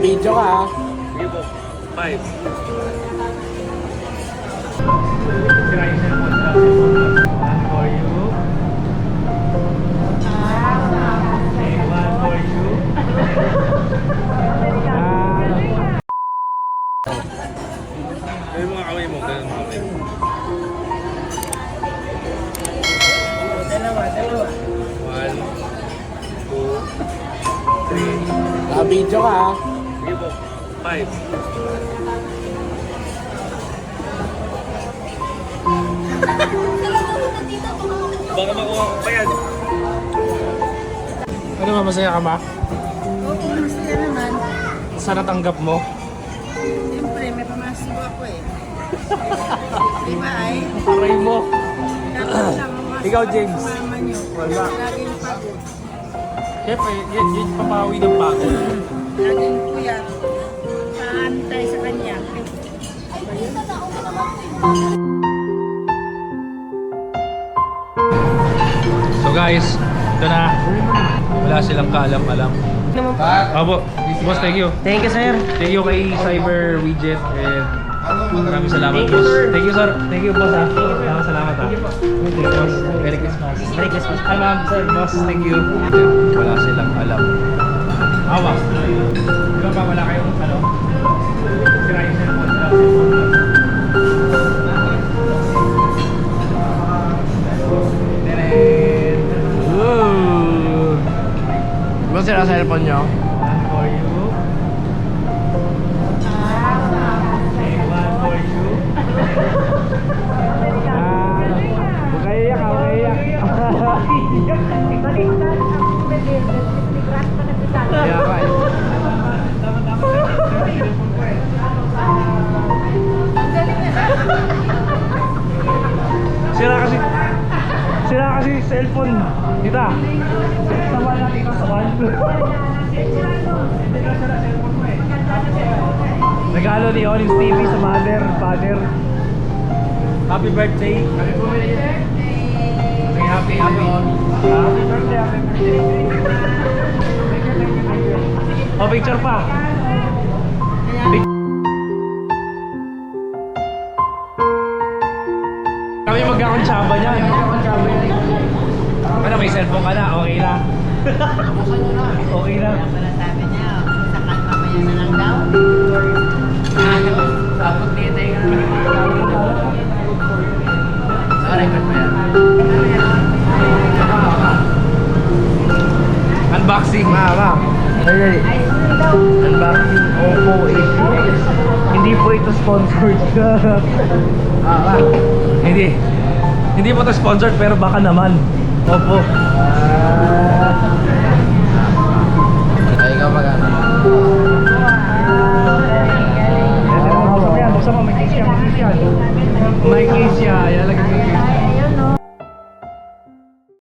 Video ka ha. Sige po. 5. One for you. One for you. May mga kamay mo, ganun kamay mo. Dalawa. 1, 2, 3. Video ka ha. Sige po. 5. Baka makuha ko pa yan. Ano ba, masaya ka ba? Oo, masaya naman. Saan natanggap mo? Siyempre, may pamasibo ako eh. Di ba ay? Aray mo. Dapat lang ang Ikaw, James. mama niyo. Wala. Laging pagod. Siyempre, yun papawi ng pagod. Laging puyat. Paantay sa kanya. So guys, ito na. Wala silang kaalam-alam. Abo, boss, thank you. Thank you, sir. Thank you kay Cyber Widget and maraming salamat, boss. Thank you, sir. Thank you, boss. Maraming salamat, ha. Thank you, boss. Merry Christmas. Merry Christmas. Hi, ma'am. Sir, boss. Thank you. Wala silang alam. Awa. Di ba ba wala kayong ano? Sira yung cellphone. Di ba sila cellphone nyo? One for you. One for you. Huwag kayo iyak ha, huwag kayo iyak. Kaya ka eh. Sira kasi cellphone. Dita. Sawan natin ka sawan. Regalo ni Onis TV sa mother, father. Happy birthday. Happy birthday. Happy birthday. Oh, picture pa. Kami magkakontsaba niya. Ano, may cellphone ka na? Okay na. Okay na. Sabi niya, sakal mamaya na lang daw. Tapos dito yung record mo yan. Unboxing. Unboxing Oppo A6. Hindi po ito sponsored. Hindi po ito sponsored pero baka naman. Opo. Ay, ikaw mag-ano? Buksan mo, may case yan. May case yan. Ilalagay